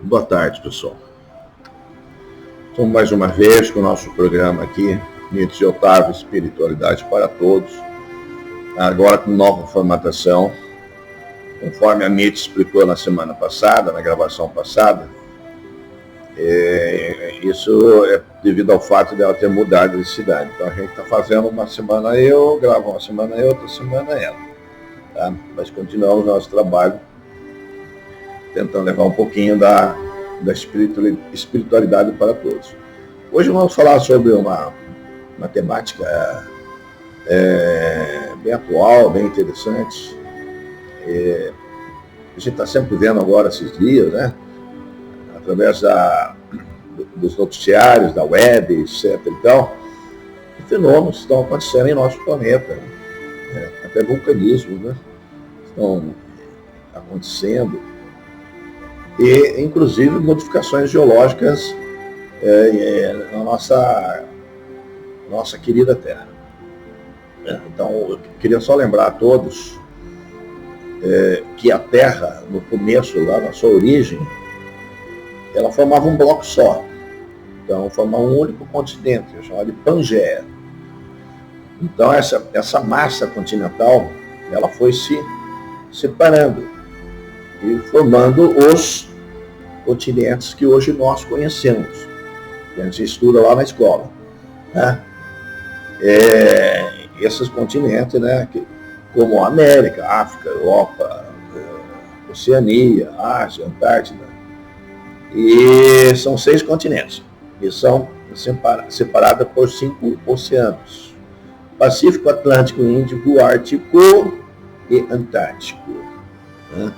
Boa tarde, pessoal. Estamos mais uma vez com o nosso programa aqui, Nietzsche e Otávio, Espiritualidade para Todos, agora com nova formatação, conforme a Nietzsche explicou na semana passada, na gravação passada. Isso é devido ao fato dela ter mudado de cidade. Então a gente está fazendo uma semana eu, gravo uma semana eu, outra semana ela. Tá? Mas continuamos nosso trabalho, tentando levar um pouquinho da espiritualidade para todos. Hoje vamos falar sobre uma temática bem atual, bem interessante. A gente está sempre vendo agora esses dias, né? Através dos noticiários, da web, etc. Então, fenômenos estão acontecendo em nosso planeta, né? Até vulcanismos, né? Estão acontecendo. E, inclusive, modificações geológicas na nossa querida Terra. Então, eu queria só lembrar a todos que a Terra, no começo, lá na sua origem, ela formava um bloco só. Então, formava um único continente, chamado de Pangeia. Então, essa massa continental, ela foi se separando e formando os continentes que hoje nós conhecemos, que a gente estuda lá na escola, né? Esses continentes, né, como a América, África, Europa, Oceania, Ásia, Antártida, e são 6 continentes, e são separados por 5 oceanos: Pacífico, Atlântico, Índico, Ártico e Antártico.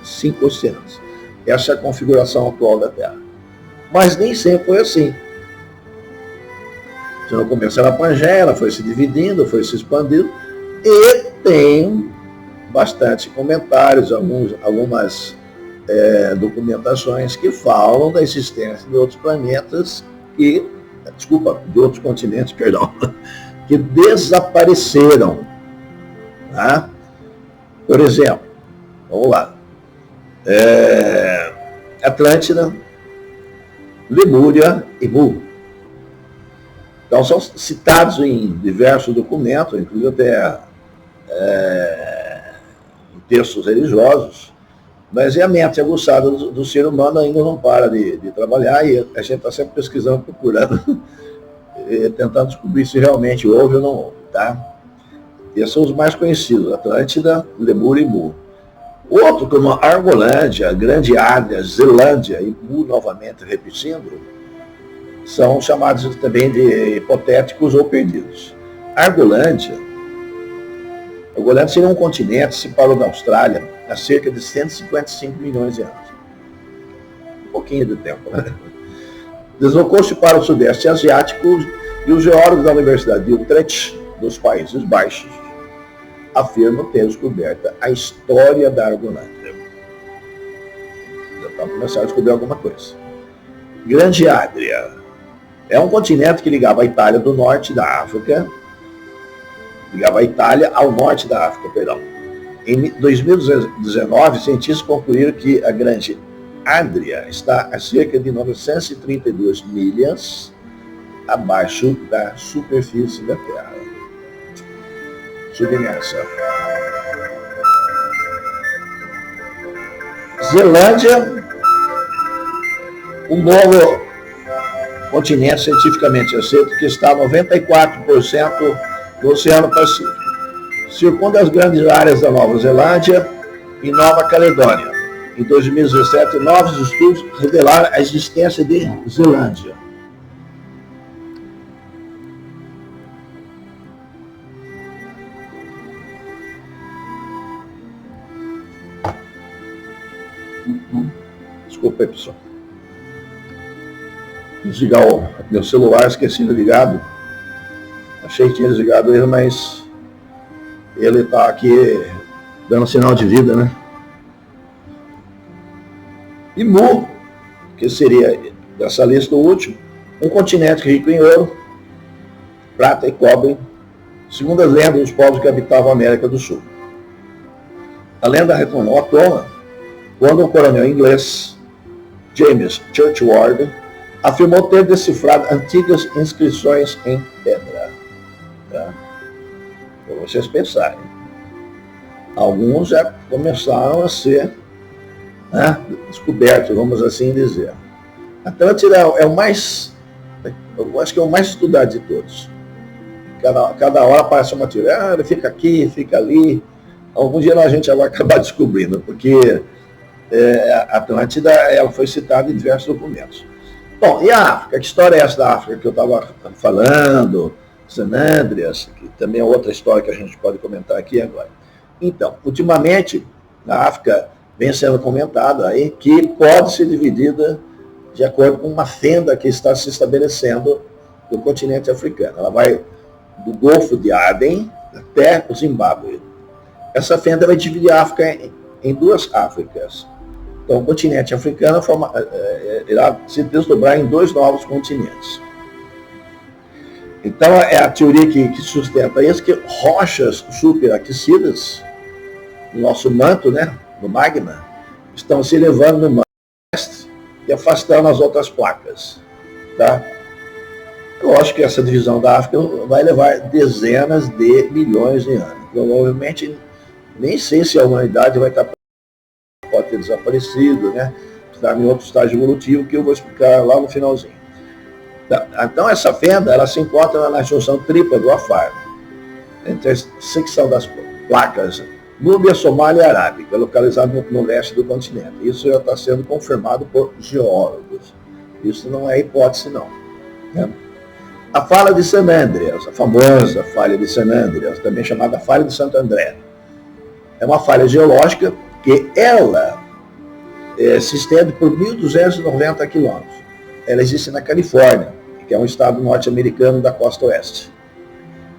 5 oceanos. Essa é a configuração atual da Terra. Mas nem sempre foi assim. Então, começou na Pangeia, ela foi se dividindo, foi se expandindo, e tem bastante comentários, algumas documentações que falam da existência de outros planetas de outros continentes, que desapareceram. Tá? Por exemplo, vamos lá. Atlântida, Lemúria e Mu. Então são citados em diversos documentos, inclusive até em textos religiosos, mas a mente aguçada do ser humano ainda não para de trabalhar, e a gente está sempre pesquisando, procurando, tentando descobrir se realmente houve ou não houve. Tá? Esses são os mais conhecidos: Atlântida, Lemúria e Mu. Outro, como Argolândia, Grande Ádia, Zelândia e Mu, novamente repetindo, são chamados também de hipotéticos ou perdidos. Argolândia seria um continente que se separou da Austrália há cerca de 155 milhões de anos. Um pouquinho de tempo, né? Deslocou-se para o Sudeste Asiático, e os geólogos da Universidade de Utrecht, dos Países Baixos, afirmam ter descoberto a história da Argolândia. Já está começando a descobrir alguma coisa. Grande Adria é um continente que ligava a Itália do norte da África, Em 2019, cientistas concluíram que a Grande Adria está a cerca de 932 milhas abaixo da superfície da Terra. Submersa. Zelândia, um novo continente cientificamente aceito que está a 94% do Oceano Pacífico. Circunda as grandes áreas da Nova Zelândia e Nova Caledônia. Em 2017, novos estudos revelaram a existência de Zelândia. Desculpa aí, pessoal. Desligar o meu celular, esqueci de ligado. Achei que tinha desligado ele, mas ele está aqui dando sinal de vida, né? E Mu, que seria dessa lista o último, um continente rico em ouro, prata e cobre, segundo as lendas dos povos que habitavam a América do Sul. A lenda retornou à tona quando um coronel inglês James Churchward, afirmou ter decifrado antigas inscrições em pedra. Tá? Para vocês pensarem. Alguns já começaram a ser, né, descobertos, vamos assim dizer. A Atlântida é o mais, eu acho que é o mais estudado de todos. Cada hora aparece uma teoria, ele fica aqui, fica ali. Algum dia a gente já vai acabar descobrindo, porque a Atlântida ela foi citada em diversos documentos. Bom, e a África? Que história é essa da África que eu estava falando? San Andreas, que também é outra história que a gente pode comentar aqui agora. Então, ultimamente, a África vem sendo comentada aí que pode ser dividida de acordo com uma fenda que está se estabelecendo no continente africano. Ela vai do Golfo de Aden até o Zimbábue. Essa fenda vai dividir a África em duas Áfricas. Então, o continente africano irá se desdobrar em dois novos continentes. Então, é a teoria que sustenta isso, que rochas superaquecidas, no nosso manto, né, no magma, estão se elevando no manto e afastando as outras placas. Tá? Lógico que essa divisão da África vai levar dezenas de milhões de anos. Provavelmente, nem sei se a humanidade vai estar, pode ter desaparecido, né? Está em outro estágio evolutivo que eu vou explicar lá no finalzinho. Então, essa fenda ela se encontra na junção tripla do Afar, entre a secção das placas Núbia, Somália e Arábica, localizada no leste do continente. Isso já está sendo confirmado por geólogos. Isso não é hipótese, não. Né? A falha de San Andreas, a famosa falha de San Andreas, também chamada falha de Santo André, é uma falha geológica que ela se estende por 1.290 quilômetros. Ela existe na Califórnia, que é um estado norte-americano da costa oeste.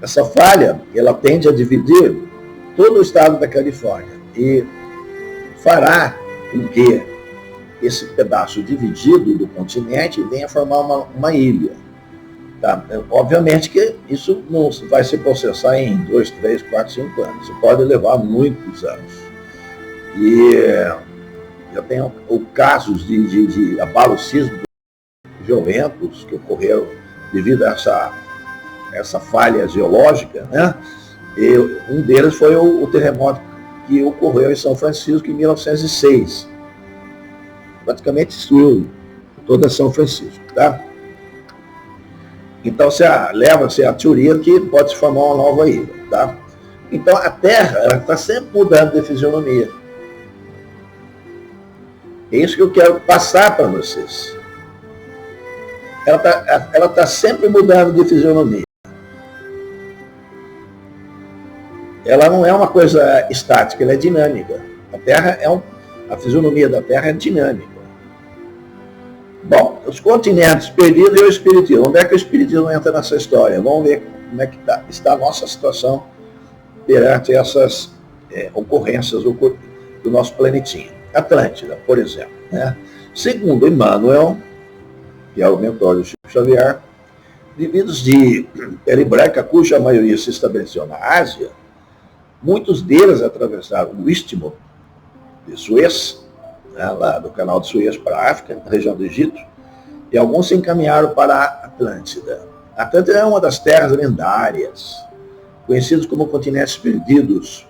Essa falha, ela tende a dividir todo o estado da Califórnia e fará com que esse pedaço dividido do continente venha formar uma ilha. Tá? Obviamente que isso não vai se processar em 2, 3, 4, 5 anos. Isso pode levar muitos anos. E já tem casos de abalos sísmicos violentos que ocorreram devido a essa falha geológica, né? E um deles foi o terremoto que ocorreu em São Francisco em 1906. Praticamente destruiu toda São Francisco, tá? Então, leva-se a teoria que pode se formar uma nova ilha, tá? Então, a Terra está sempre mudando de fisionomia. É isso que eu quero passar para vocês. Ela está sempre mudando de fisionomia. Ela não é uma coisa estática, ela é dinâmica. A Terra a fisionomia da Terra é dinâmica. Bom, os continentes perdidos e o espiritismo. Onde é que o espiritismo entra nessa história? Vamos ver como é que está a nossa situação perante essas ocorrências do nosso planetinho. Atlântida, por exemplo. Né? Segundo Emmanuel, que é o mentor do Chico Xavier, indivíduos de pele branca, cuja maioria se estabeleceu na Ásia, muitos deles atravessaram o Istmo de Suez, né, lá do canal de Suez para a África, na região do Egito, e alguns se encaminharam para a Atlântida. A Atlântida é uma das terras lendárias, conhecidas como continentes perdidos.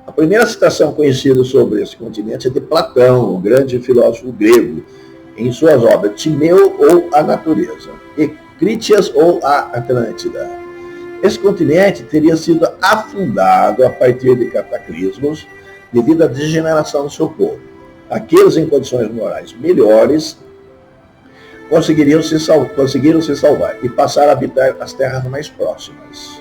A primeira citação conhecida sobre esse continente é de Platão, o grande filósofo grego, em suas obras Timeu ou a Natureza, e Critias ou a Atlântida. Esse continente teria sido afundado a partir de cataclismos devido à degeneração do seu povo. Aqueles em condições morais melhores conseguiram se salvar e passaram a habitar as terras mais próximas,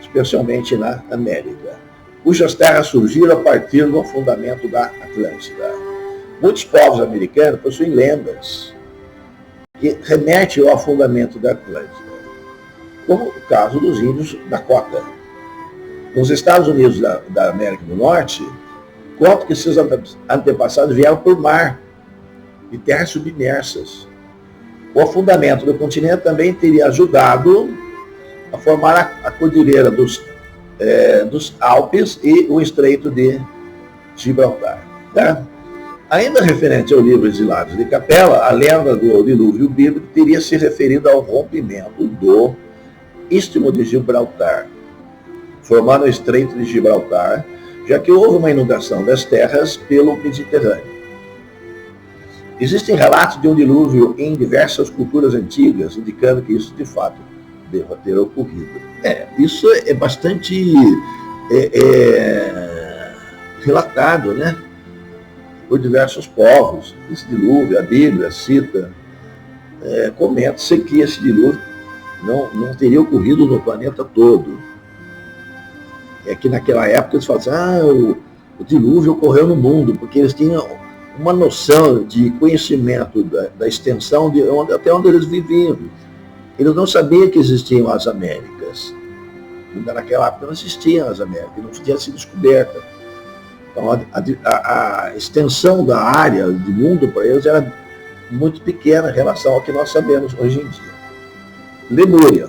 especialmente na América, cujas terras surgiram a partir do afundamento da Atlântida. Muitos povos americanos possuem lendas que remetem ao afundamento da Atlântida, como o caso dos índios Dakota. Nos Estados Unidos da América do Norte, conta que seus antepassados vieram por mar, de terras submersas. O afundamento do continente também teria ajudado a formar a cordilheira dos Alpes e o Estreito de Gibraltar. Tá? Ainda referente ao livro Exilados de Capela, a lenda do dilúvio bíblico teria se referido ao rompimento do Istmo de Gibraltar, formando o Estreito de Gibraltar, já que houve uma inundação das terras pelo Mediterrâneo. Existem relatos de um dilúvio em diversas culturas antigas, indicando que isso de fato deva ter ocorrido. Isso é bastante relatado, né, por diversos povos. Esse dilúvio, a Bíblia cita, comenta-se que esse dilúvio não teria ocorrido no planeta todo. É que naquela época eles falam assim, o dilúvio ocorreu no mundo, porque eles tinham uma noção de conhecimento da extensão de até onde eles viviam. Eles não sabiam que existiam as Américas. Naquela época não existiam as Américas, não tinha sido descoberta. Então a extensão da área do mundo para eles era muito pequena em relação ao que nós sabemos hoje em dia. Lemúria.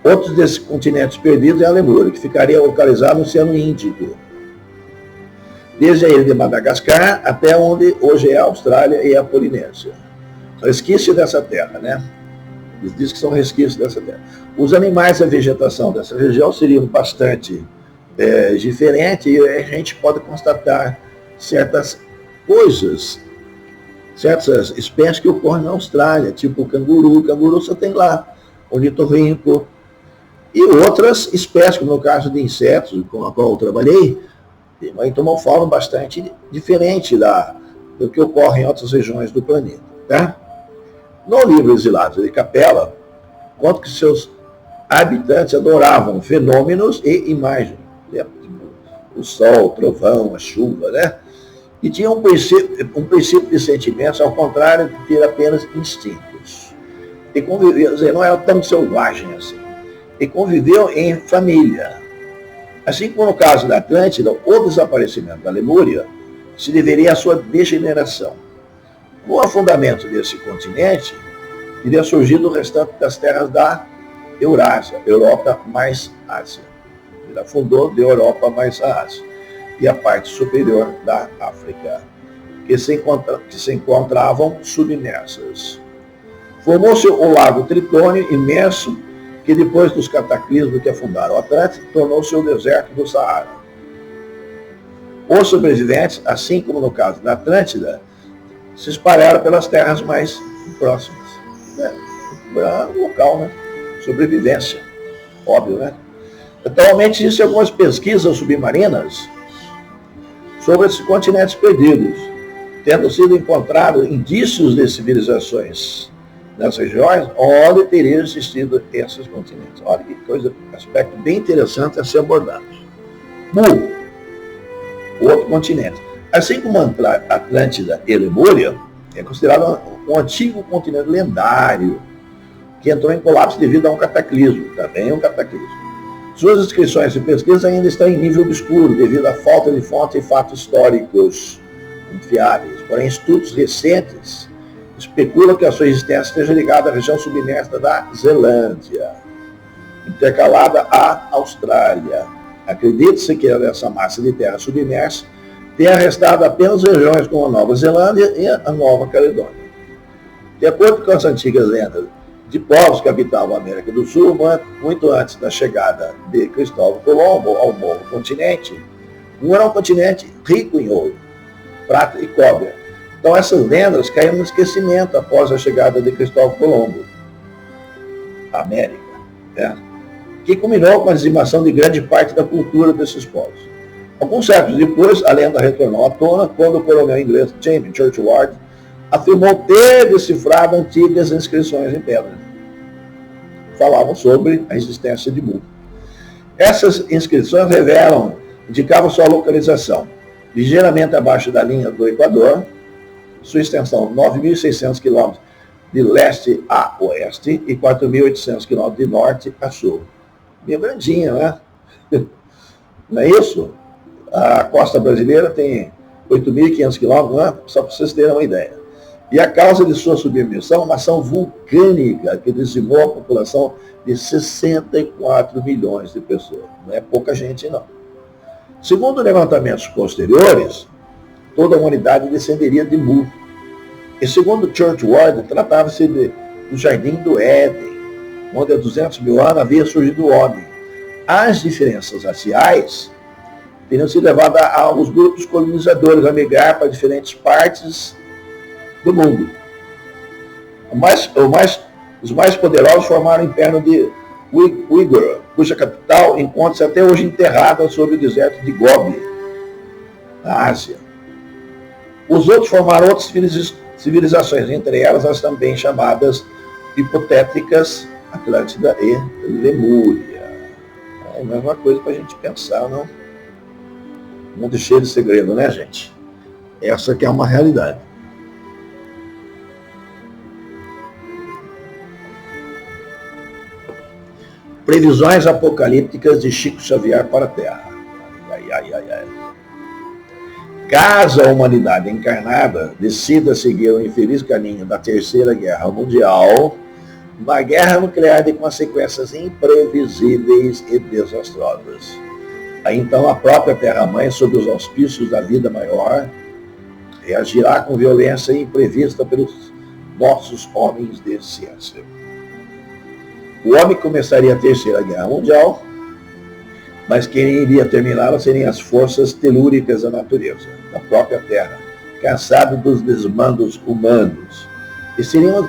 Outro desses continentes perdidos é a Lemúria, que ficaria localizado no Oceano Índico, desde a ilha de Madagascar até onde hoje é a Austrália e a Polinésia. São resquícios dessa terra, né? Eles dizem que são resquícios dessa terra. Os animais e a vegetação dessa região seriam bastante diferentes, e a gente pode constatar certas coisas, certas espécies que ocorrem na Austrália, tipo o canguru. O canguru só tem lá, o ornitorrinco, e outras espécies, como no caso de insetos, com a qual eu trabalhei, então uma forma bastante diferente do que ocorre em outras regiões do planeta. Tá? No livro Exilados de Capela, conta que seus habitantes adoravam fenômenos e imagens. O sol, o trovão, a chuva, né? E tinham um princípio de sentimentos, ao contrário de ter apenas instintos. E conviveu, não era tão selvagem assim. E conviveu em família. Assim como no caso da Atlântida, o desaparecimento da Lemúria se deveria à sua degeneração. Com o afundamento desse continente, teria surgido o restante das terras da Eurásia, Europa mais Ásia. Ele afundou de Europa mais a Ásia. E a parte superior da África, que se encontravam submersas. Formou-se o lago Tritônio, imenso, que depois dos cataclismos que afundaram o Atlântico, tornou-se o deserto do Saara. Os sobreviventes, assim como no caso da Atlântida, se espalharam pelas terras mais próximas. Para um local, né? Sobrevivência, óbvio, né? Atualmente existem algumas pesquisas submarinas sobre esses continentes perdidos, tendo sido encontrados indícios de civilizações nas regiões onde teriam existido esses continentes. Olha que coisa, aspecto bem interessante a ser abordado. O outro continente. Assim como Atlântida e Lemúria, é considerado um antigo continente lendário, que entrou em colapso devido a um cataclismo, também um cataclismo. Suas inscrições e pesquisas ainda estão em nível obscuro, devido à falta de fontes e fatos históricos confiáveis. Porém, estudos recentes especulam que a sua existência esteja ligada à região submersa da Zelândia, intercalada à Austrália. Acredita-se que essa massa de terra submersa tenha restado apenas regiões como a Nova Zelândia e a Nova Caledônia. De acordo com as antigas lendas de povos que habitavam a América do Sul, muito antes da chegada de Cristóvão Colombo ao novo continente, era um continente rico em ouro, prata e cobre. Então essas lendas caíram no esquecimento após a chegada de Cristóvão Colombo à América, né? Que culminou com a dizimação de grande parte da cultura desses povos. Alguns séculos depois, a lenda retornou à tona quando o coronel inglês James Churchward afirmou ter decifrado antigas inscrições em pedra. Falavam sobre a existência de Mu. Essas inscrições indicavam sua localização, ligeiramente abaixo da linha do Equador, sua extensão 9.600 km de leste a oeste e 4.800 km de norte a sul. Bem grandinha, né? Não é isso? A costa brasileira tem 8.500 km, né? Só para vocês terem uma ideia. E a causa de sua submersão é uma ação vulcânica que dizimou a população de 64 milhões de pessoas. Não é pouca gente, não. Segundo levantamentos posteriores, toda a humanidade descenderia de Mu. E segundo Churchward, tratava-se do Jardim do Éden, onde há 200 mil anos havia surgido o homem. As diferenças raciais teriam sido levadas aos grupos colonizadores a migrar para diferentes partes do mundo. Os mais poderosos formaram o Império de Uyghur, cuja capital encontra-se até hoje enterrada sob o deserto de Gobi, na Ásia. Os outros formaram outras civilizações, entre elas as também chamadas hipotéticas Atlântida e Lemúria. É a mesma coisa para a gente pensar, não? Mundo cheio de segredo, né, gente? Essa que é uma realidade. Previsões apocalípticas de Chico Xavier para a Terra. Caso a humanidade encarnada decida seguir o infeliz caminho da Terceira Guerra Mundial, uma guerra nuclear de consequências imprevisíveis e desastrosas. Aí então a própria Terra-mãe, sob os auspícios da vida maior, reagirá com violência imprevista pelos nossos homens de ciência. O homem começaria a Terceira Guerra Mundial, mas quem iria terminá-la seriam as forças telúricas da natureza, da própria Terra, cansados dos desmandos humanos, e seriam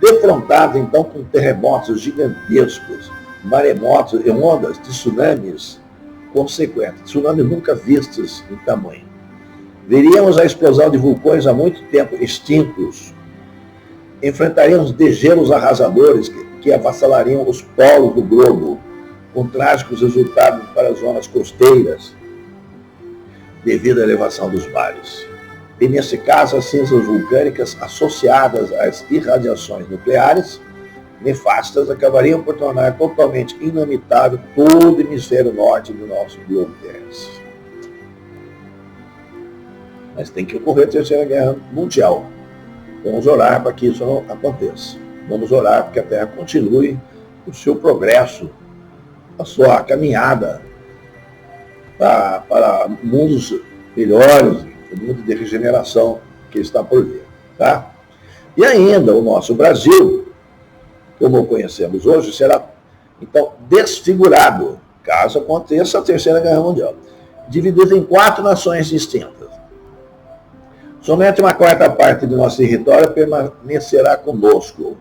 defrontados então com terremotos gigantescos, maremotos e ondas de tsunamis consequentes, tsunamis nunca vistos em tamanho. Veríamos a explosão de vulcões há muito tempo extintos, enfrentaríamos degelos arrasadores que avassalariam os polos do globo, com trágicos resultados para as zonas costeiras, devido à elevação dos mares. E nesse caso, as cinzas vulcânicas associadas às irradiações nucleares nefastas acabariam por tornar totalmente inamitável todo o hemisfério norte do nosso globo terrestre. Mas tem que ocorrer a Terceira Guerra Mundial. Vamos orar para que isso não aconteça. Vamos orar para que a Terra continue o seu progresso, a sua caminhada para mundos melhores, o mundo de regeneração que está por vir. Tá? E ainda o nosso Brasil, como o conhecemos hoje, será então desfigurado, caso aconteça a Terceira Guerra Mundial, dividido em 4 nações distintas. Somente uma quarta parte do nosso território permanecerá conosco,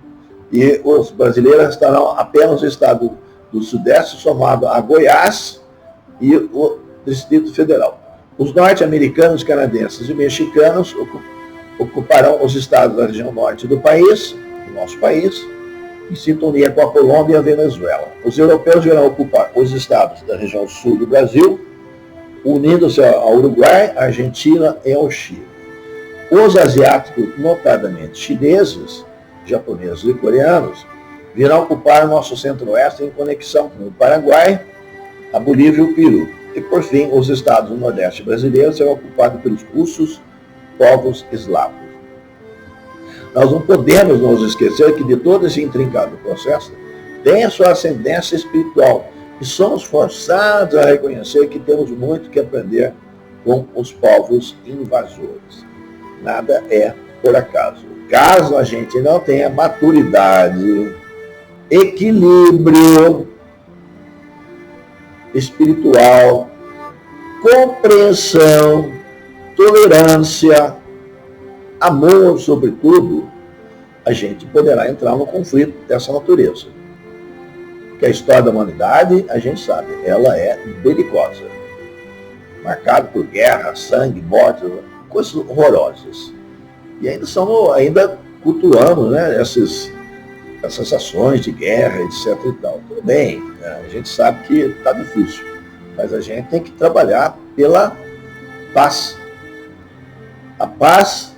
e os brasileiros estarão apenas no estado do Sudeste, somado a Goiás e o Distrito Federal. Os norte-americanos, canadenses e mexicanos ocuparão os estados da região norte do país, do nosso país, em sintonia com a Colômbia e a Venezuela. Os europeus irão ocupar os estados da região sul do Brasil, unindo-se ao Uruguai, à Argentina e ao Chile. Os asiáticos, notadamente chineses, japoneses e coreanos, virão ocupar o nosso centro-oeste em conexão com o Paraguai, a Bolívia e o Peru. E, por fim, os estados do Nordeste brasileiro serão ocupados pelos russos, povos eslavos. Nós não podemos nos esquecer que de todo esse intrincado processo tem a sua ascendência espiritual e somos forçados a reconhecer que temos muito que aprender com os povos invasores. Nada é por acaso. Caso a gente não tenha maturidade, equilíbrio espiritual, compreensão, tolerância, amor, sobretudo, a gente poderá entrar num conflito dessa natureza. Que a história da humanidade, a gente sabe, ela é belicosa, marcada por guerra, sangue, morte, coisas horrorosas. E ainda cultuamos, né, essas ações de guerra, etc. e tal. Tudo bem, né? A gente sabe que está difícil, mas a gente tem que trabalhar pela paz. A paz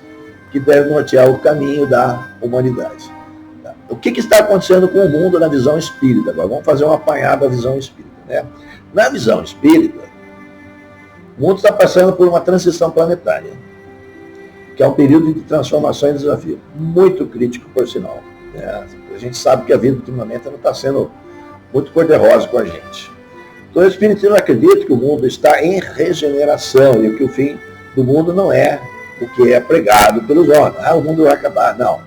que deve nortear o caminho da humanidade. Tá? O que está acontecendo com o mundo na visão espírita? Agora vamos fazer um apanhado da visão espírita. Né? Na visão espírita, o mundo está passando por uma transição planetária, que é um período de transformação e desafio, muito crítico, por sinal. Né? A gente sabe que a vida ultimamente não está sendo muito cor-de-rosa com a gente. Então, o Espiritismo acredita que o mundo está em regeneração e que o fim do mundo não é o que é pregado pelos homens. O mundo vai acabar. Não.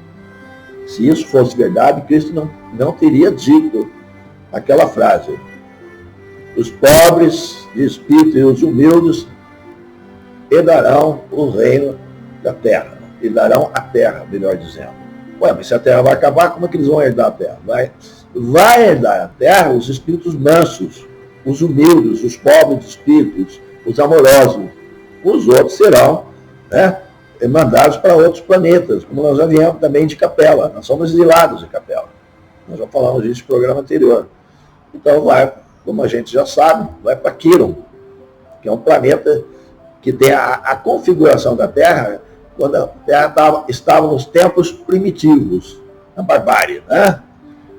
Se isso fosse verdade, Cristo não teria dito aquela frase: os pobres de espírito e os humildes herdarão o reino da terra. Herdarão a terra, melhor dizendo. Ué, mas se a terra vai acabar, como é que eles vão herdar a terra? Vai herdar a terra os espíritos mansos, os humildes, os pobres de espíritos, os amorosos. Os outros serão, né, mandados para outros planetas, como nós já viemos também de Capela. Nós somos exilados de Capela. Nós já falamos disso no programa anterior. Então vai, como a gente já sabe, vai para Quiron, que é um planeta que tem a configuração da Terra quando a Terra estava nos tempos primitivos, na barbárie, né?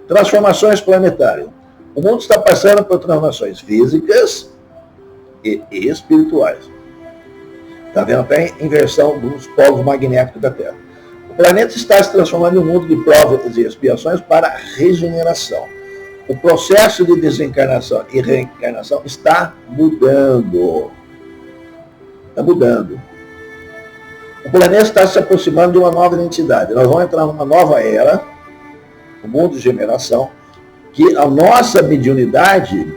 Transformações planetárias. O mundo está passando por transformações físicas e espirituais. Está vendo até a inversão dos polos magnéticos da Terra. O planeta está se transformando em um mundo de provas e expiações para a regeneração. O processo de desencarnação e reencarnação está mudando. Está mudando. O planeta está se aproximando de uma nova identidade. Nós vamos entrar numa nova era, o mundo de generação, que a nossa mediunidade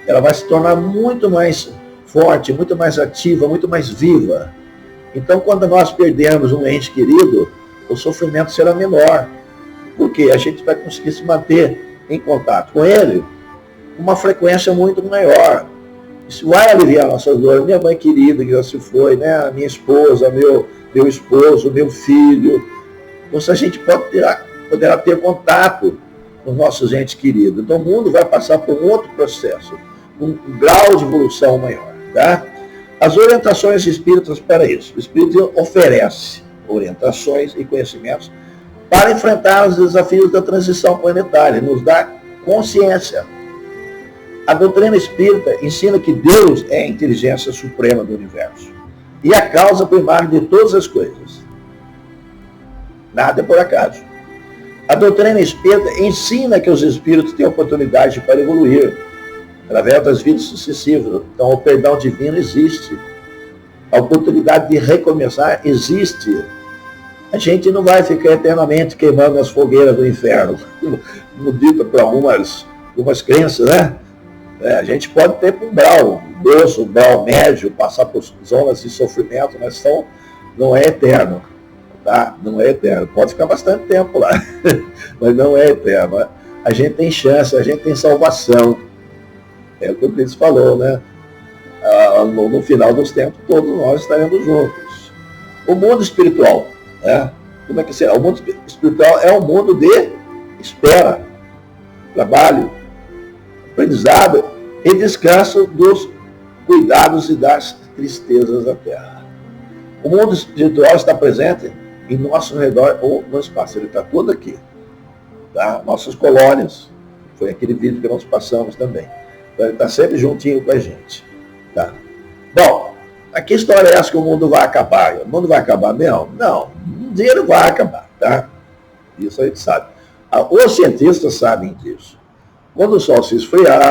ela vai se tornar muito mais forte, muito mais ativa, muito mais viva. Então, quando nós perdermos um ente querido, o sofrimento será menor. Porque a gente vai conseguir se manter em contato com ele com uma frequência muito maior. Isso vai aliviar nossas dores. Minha mãe querida, que já se foi, né? A minha esposa, meu esposo, meu filho. Então, a gente poderá ter contato com os nossos entes queridos. Então, o mundo vai passar por um outro processo, um grau de evolução maior. Tá? As orientações espíritas para isso. O espírito oferece orientações e conhecimentos para enfrentar os desafios da transição planetária, nos dá consciência. A doutrina espírita ensina que Deus é a inteligência suprema do universo e a causa primária de todas as coisas. Nada é por acaso. A doutrina espírita ensina que os espíritos têm oportunidade para evoluir através das vidas sucessivas. Então, o perdão divino existe. A oportunidade de recomeçar existe. A gente não vai ficar eternamente queimando as fogueiras do inferno, como dito por algumas crenças, né? A gente pode ter um grau grosso, um grau médio, passar por zonas de sofrimento, mas não é eterno. Tá? Não é eterno. Pode ficar bastante tempo lá, mas não é eterno. A gente tem chance, a gente tem salvação. É o que o Cristo falou, né? No final dos tempos, todos nós estaremos juntos. O mundo espiritual, né? Como é que será? O mundo espiritual é um mundo de espera, trabalho, aprendizado e descanso dos cuidados e das tristezas da Terra. O mundo espiritual está presente em nosso redor ou no espaço. Ele está todo aqui. Tá? Nossas colônias. Foi aquele vídeo que nós passamos também. Então, ele está sempre juntinho com a gente. Tá? Bom, a que história é essa que o mundo vai acabar? O mundo vai acabar mesmo? Não. Um dia ele vai acabar. Tá? Isso a gente sabe. Os cientistas sabem disso. Quando o Sol se esfriar,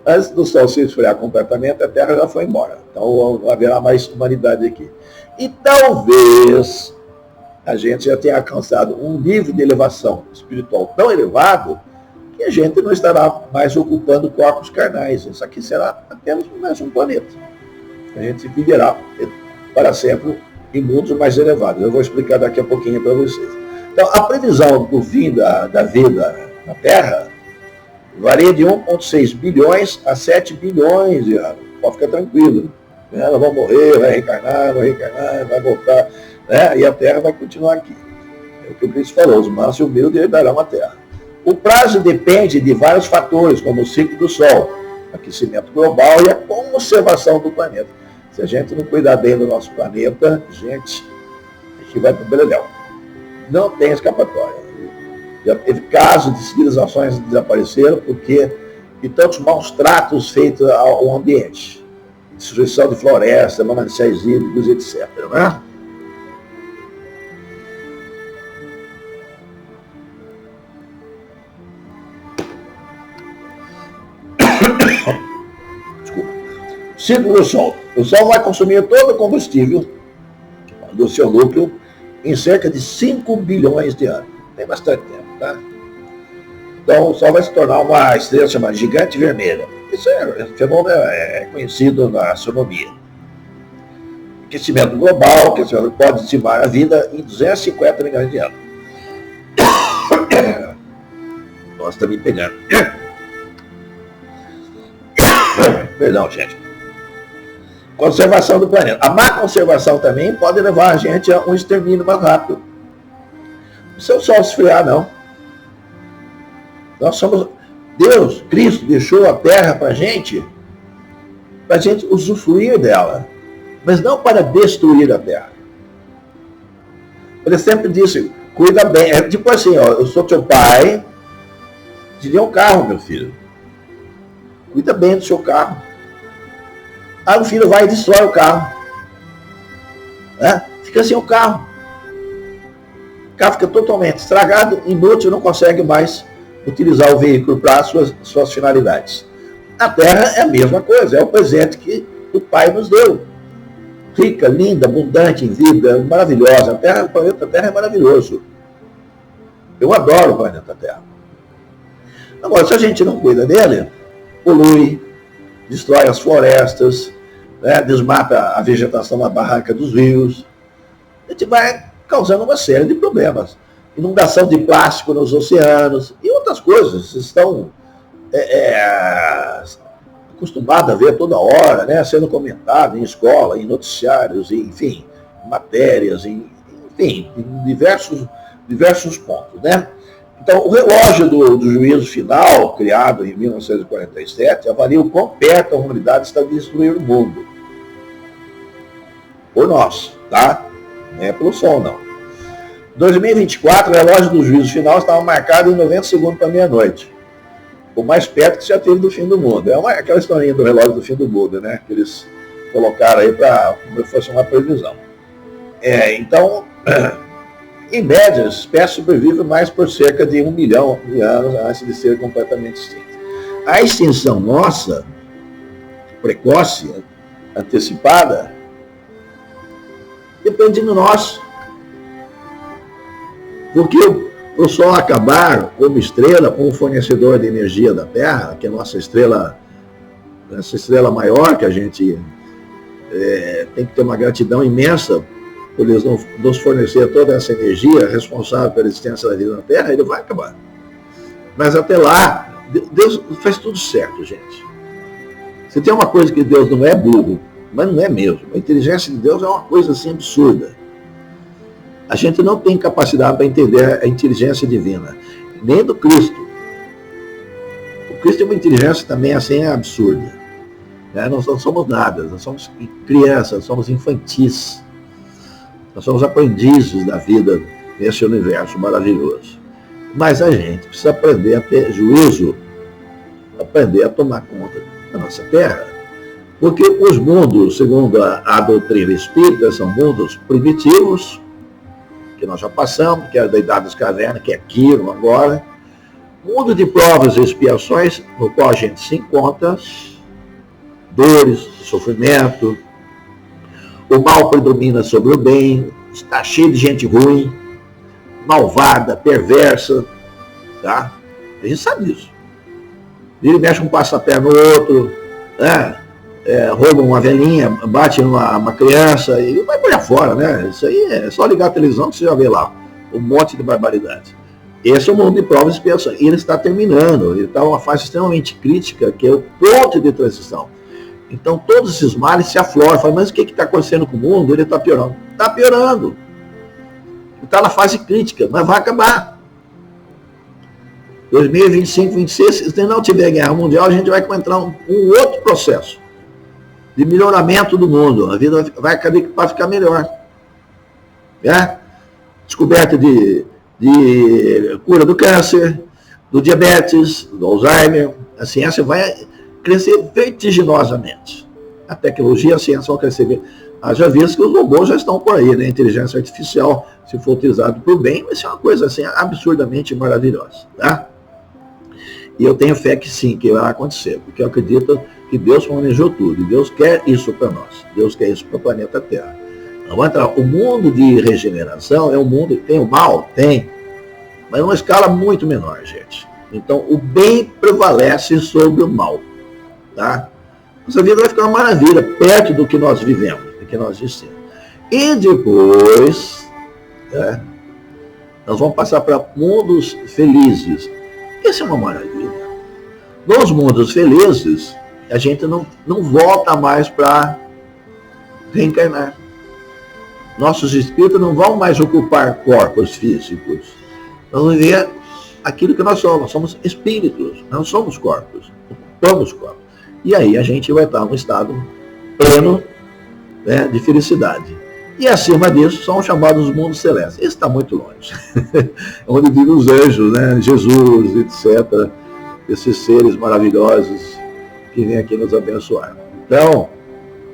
antes do Sol se esfriar completamente, a Terra já foi embora. Então haverá mais humanidade aqui. E talvez a gente já tenha alcançado um nível de elevação espiritual tão elevado que a gente não estará mais ocupando corpos carnais. Isso aqui será apenas mais um planeta. A gente viverá para sempre em mundos mais elevados. Eu vou explicar daqui a pouquinho para vocês. Então, a previsão do fim da vida na Terra varia de 1,6 bilhões a 7 bilhões de anos. Pode ficar tranquilo. Ela vai morrer, vai reencarnar, vai voltar. Né? E a Terra vai continuar aqui. É o que o Cristo falou, os mansos e humildes herdarão a Terra. O prazo depende de vários fatores, como o ciclo do Sol, aquecimento global e a conservação do planeta. Se a gente não cuidar bem do nosso planeta, a gente vai para o beleléu. Não tem escapatória. Já teve casos de civilizações que desapareceram porque de tantos maus tratos feitos ao ambiente. Destruição de floresta, mananciais hídricos, etc. Né? Desculpa. Ciclo do Sol. O Sol vai consumir todo o combustível do seu núcleo em cerca de 5 bilhões de anos. Tem bastante tempo, tá? Então o Sol vai se tornar uma estrela chamada gigante vermelha. Esse fenômeno é conhecido na astronomia. Aquecimento global, que pode dizimar a vida em 250 milhões de anos. Nossa, está me pegando. Perdão, gente. Conservação do planeta. A má conservação também pode levar a gente a um extermínio mais rápido. Não precisa só esfriar, não. Nós somos... Deus, Cristo, deixou a terra para a gente usufruir dela, mas não para destruir a terra. Ele sempre disse, cuida bem. É tipo assim, ó, eu sou teu pai, te dei um carro, meu filho. Cuida bem do seu carro. Aí o filho vai e destrói o carro. Fica sem o carro. O carro fica totalmente estragado, inútil, não consegue mais utilizar o veículo para suas finalidades. A Terra é a mesma coisa, é o presente que o Pai nos deu. Rica, linda, abundante em vida, maravilhosa. O planeta Terra é maravilhoso. Eu adoro o planeta Terra. Agora, se a gente não cuida dele, polui, destrói as florestas, desmata a vegetação na barranca dos rios, a gente vai causando uma série de problemas. Inundação de plástico nos oceanos e outras coisas. Vocês estão acostumados a ver toda hora, né, sendo comentado em escola, em noticiários, enfim, matérias, enfim, em diversos pontos, né? Então, o relógio do juízo final, criado em 1947, avalia o quão perto a humanidade está de destruir o mundo. Por nós, tá? Não é pelo Sol, não. 2024, o relógio do juízo final estava marcado em 90 segundos para meia-noite. O mais perto que já teve do fim do mundo. É aquela historinha do relógio do fim do mundo, né? Que eles colocaram aí para como se fosse uma previsão. Então, em média, a espécie sobrevive mais por cerca de 1 milhão de anos antes de ser completamente extinta. A extinção nossa, precoce, antecipada, depende de nós. Porque o Sol acabar como estrela, como fornecedor de energia da Terra, que é a nossa estrela, essa estrela maior, que a gente tem que ter uma gratidão imensa por eles nos fornecer toda essa energia responsável pela existência da vida na Terra, ele vai acabar. Mas até lá, Deus faz tudo certo, gente. Se tem uma coisa que Deus não é burro, mas não é mesmo. A inteligência de Deus é uma coisa assim absurda. A gente não tem capacidade para entender a inteligência divina, nem do Cristo. O Cristo tem uma inteligência também assim absurda. Nós não somos nada, nós somos crianças, somos infantis. Nós somos aprendizes da vida nesse universo maravilhoso. Mas a gente precisa aprender a ter juízo, aprender a tomar conta da nossa terra. Porque os mundos, segundo a doutrina espírita, são mundos primitivos, que nós já passamos, que é da Idade das Cavernas, que é Quirón agora. Mundo de provas e expiações, no qual a gente se encontra, dores, sofrimento, o mal predomina sobre o bem, está cheio de gente ruim, malvada, perversa, tá? A gente sabe disso. Ele mexe um passapé no outro, rouba uma velhinha, bate uma criança e vai por aí fora, né? Isso aí é só ligar a televisão que você já vê lá um monte de barbaridade. Esse é o mundo de provas e expiações. E ele está terminando, ele está numa fase extremamente crítica, que é o ponto de transição. Então todos esses males se afloram. Fala, mas o que está acontecendo com o mundo? Ele está piorando. Está piorando. Está na fase crítica, mas vai acabar. 2025, 2026, se não tiver guerra mundial, a gente vai entrar um outro processo de melhoramento do mundo. A vida vai ficar melhor. Descoberta de cura do câncer, do diabetes, do Alzheimer. A ciência vai crescer vertiginosamente. A tecnologia e a ciência vão crescer. Já visto que os robôs já estão por aí, né? A inteligência artificial, se for utilizado por bem, vai ser uma coisa assim absurdamente maravilhosa. Tá? E eu tenho fé que sim, que vai acontecer, porque eu acredito que Deus planejou tudo, e Deus quer isso para nós, Deus quer isso para o planeta Terra. Então, vamos entrar. O mundo de regeneração é um mundo que tem o mal? Tem, mas numa escala muito menor, gente. Então, o bem prevalece sobre o mal, tá? Nossa vida vai ficar uma maravilha, perto do que nós vivemos, do que nós dissemos. E depois, nós vamos passar para mundos felizes. Isso é uma maravilha. Nos mundos felizes, a gente não volta mais para reencarnar. Nossos espíritos não vão mais ocupar corpos físicos. Nós vamos ver aquilo que nós somos espíritos, não somos corpos, ocupamos corpos. E aí a gente vai estar num estado pleno, né, de felicidade. E acima disso são os chamados mundos celestes. Esse está muito longe. Onde vivem os anjos, né, Jesus, etc. Esses seres maravilhosos que vêm aqui nos abençoar. Então,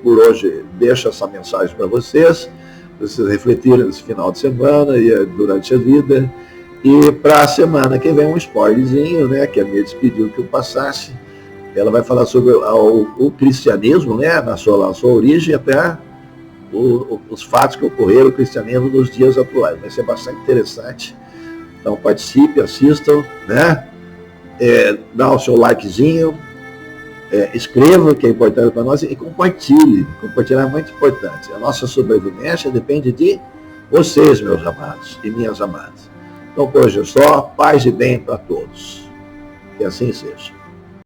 por hoje, deixo essa mensagem para vocês refletirem nesse final de semana e durante a vida. E para a semana que vem um spoilerzinho, né, que a minha despediu que eu passasse. Ela vai falar sobre o cristianismo, né, na sua origem, até os fatos que ocorreram no cristianismo nos dias atuais. Vai ser bastante interessante. Então participe, assistam, né? Dá o seu likezinho, escreva, que é importante para nós, e compartilhe. Compartilhar é muito importante. A nossa sobrevivência depende de vocês, meus amados e minhas amadas. Então, por hoje é só, paz e bem para todos. Que assim seja.